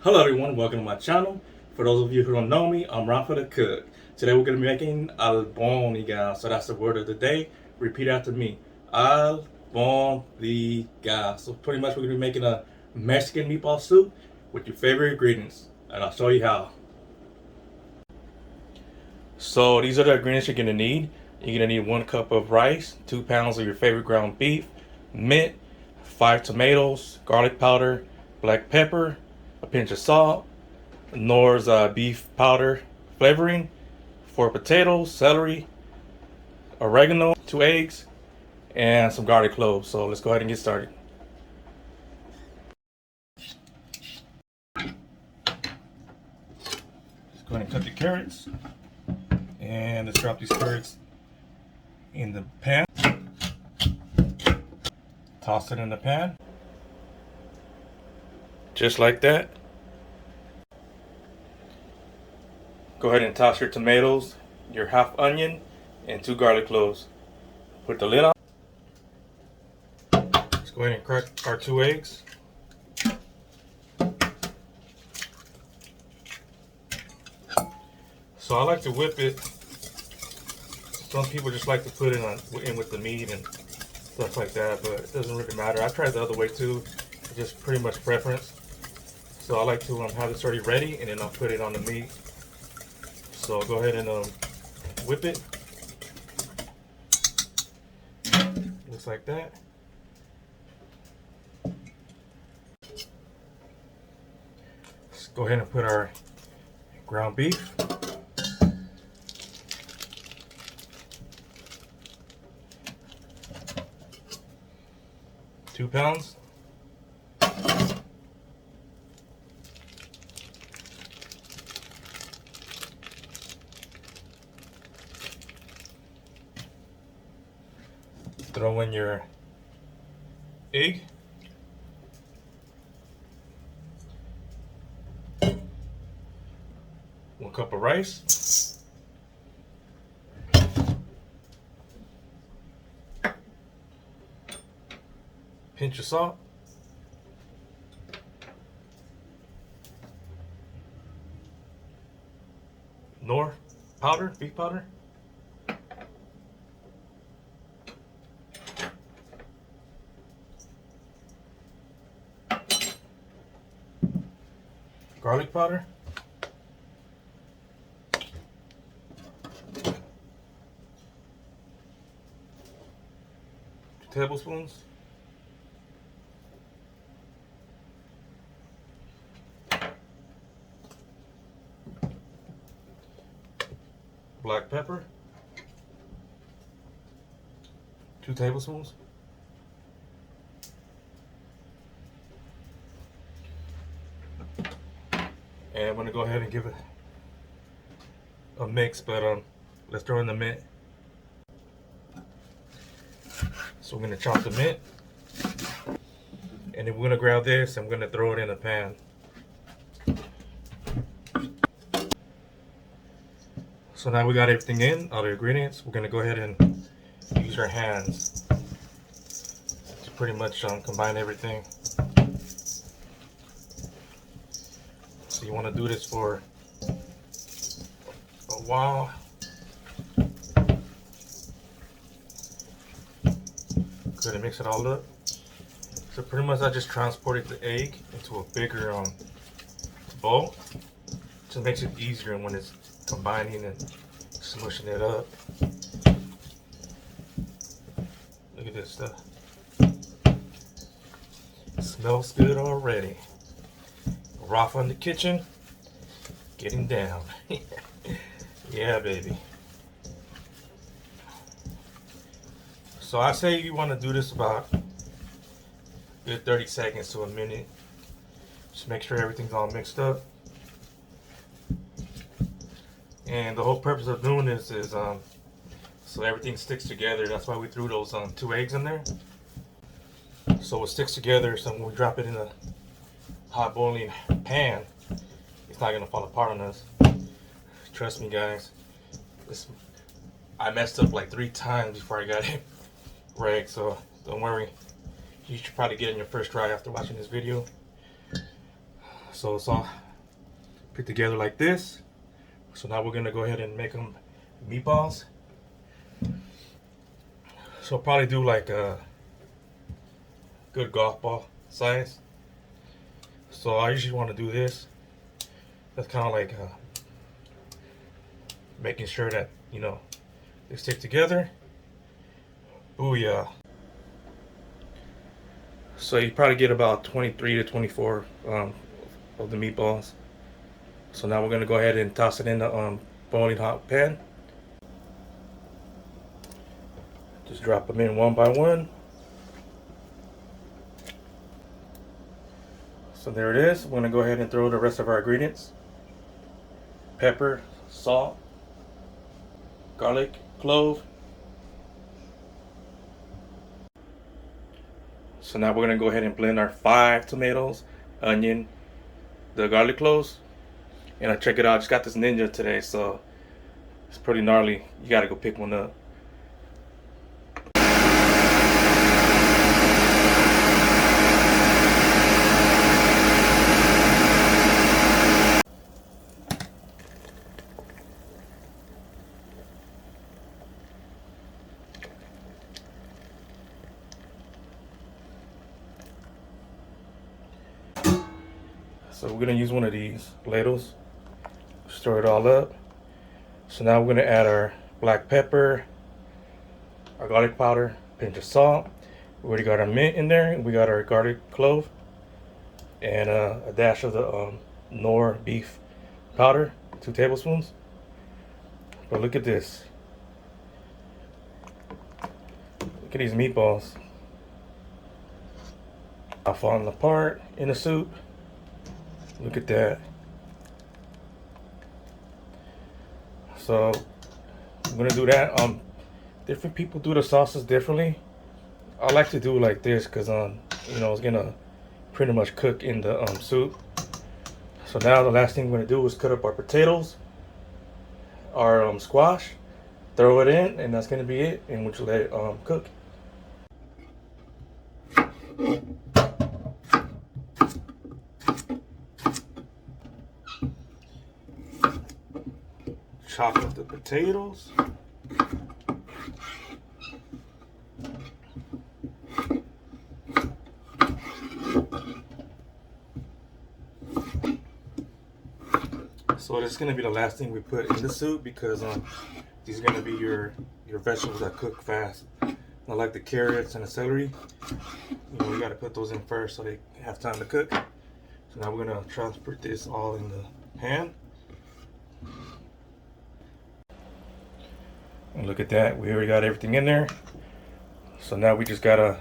Hello everyone, welcome to my channel. For those of you who don't know me, I'm Rafa the Cook. Today we're going to be making albondigas, so that's the word of the day. Repeat after me, albondigas. So pretty much we're going to be making a Mexican meatball soup with your favorite ingredients, and I'll show you how. So these are the ingredients you're going to need. You're going to need 1 cup of rice, 2 pounds of your favorite ground beef, mint, 5 tomatoes, garlic powder, black pepper, a pinch of salt, Knorr's beef powder flavoring, 4 potatoes, celery, oregano, 2 eggs, and some garlic cloves. So let's go ahead and get started. Just go ahead and cut the carrots, and let's drop these carrots in the pan. Toss it in the pan, just like that. Go ahead and toss your tomatoes, your half onion, and 2 garlic cloves. Put the lid on. Let's go ahead and crack our 2 eggs. So I like to whip it. Some people just like to put it in with the meat and stuff like that, but it doesn't really matter. I tried the other way too. It's just pretty much preference. So I like to have this already ready, and then I'll put it on the meat. So go ahead and whip it. Looks like that. Let's go ahead and put our ground beef. Two pounds. Throw in your egg. One cup of rice. Pinch of salt. Knorr powder, beef powder. Garlic powder. 2 tablespoons. Black pepper. 2 tablespoons. And I'm going to go ahead and give it a mix, but let's throw in the mint. So we're going to chop the mint, and then we're going to grab this and we're going to throw it in the pan. So now we got everything in, all the ingredients. We're going to go ahead and use our hands to pretty much combine everything. So you want to do this for a while. Go ahead and mix it all up. So pretty much I just transported the egg into a bigger bowl. So it makes it easier when it's combining and smushing it up. Look at this stuff. It smells good already. Rafa in the kitchen, getting down. Yeah, baby. So I say you want to do this about a good 30 seconds to a minute. Just make sure everything's all mixed up. And the whole purpose of doing this is so everything sticks together. That's why we threw those 2 eggs in there. So it sticks together, so when we drop it in a hot boiling pan, it's not gonna fall apart on us. Trust me, guys. I messed up like 3 times before I got it right, so don't worry. You should probably get in your first try after watching this video. So it's all put together like this. So now we're gonna go ahead and make them meatballs. So I'll probably do like a good golf ball size. So I usually want to do this. That's kind of like making sure that, you know, they stick together. Booyah. So you probably get about 23 to 24 of the meatballs. So now we're going to go ahead and toss it in the boiling hot pan. Just drop them in one by one. So there it is. We're going to go ahead and throw the rest of our ingredients. Pepper, salt, garlic, clove. So now we're going to go ahead and blend our 5 tomatoes, onion, the garlic cloves. And I check it out. I just got this Ninja today, so it's pretty gnarly. You got to go pick one up. So we're going to use one of these ladles. Stir it all up. So now we're going to add our black pepper, our garlic powder, pinch of salt. We already got our mint in there. We got our garlic clove and a dash of the Knorr beef powder, 2 tablespoons. But look at this. Look at these meatballs. Not falling apart in the soup. Look at that. So I'm gonna do that. Different people do the sauces differently. I like to do it like this because you know, it's gonna pretty much cook in the soup. So now the last thing we're gonna do is cut up our potatoes, our squash, throw it in, and that's gonna be it. And we'll just let it cook. Chop up the potatoes. So this is going to be the last thing we put in the soup because these are going to be your vegetables that cook fast. I like the carrots and the celery. You know, you got to put those in first so they have time to cook. So now we're going to transport this all in the pan. And look at that, we already got everything in there. So now we just gotta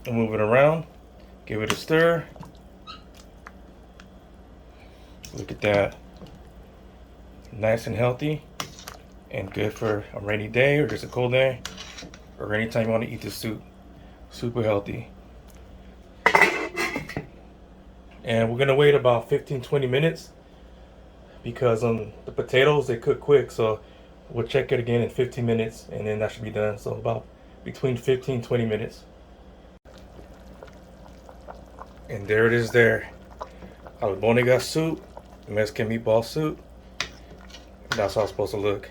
move it around, give it a stir. Look at that, nice and healthy and good for a rainy day or just a cold day or anytime you want to eat this soup. Super healthy. And we're gonna wait about 15-20 minutes because the potatoes, they cook quick, so we'll check it again in 15 minutes and then that should be done. So about between 15-20 minutes. And there it is there. Albondigas soup, Mexican meatball soup. That's how it's supposed to look.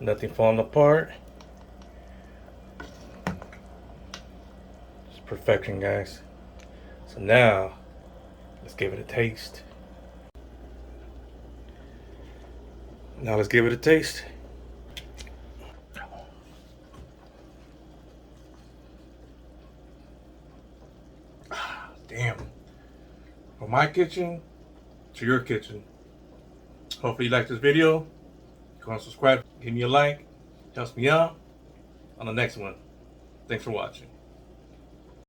Nothing falling apart. It's perfection, guys. So now, let's give it a taste. Now let's give it a taste. Damn. From my kitchen to your kitchen. Hopefully you like this video. If you want to subscribe, give me a like. Helps me out on the next one. Thanks for watching.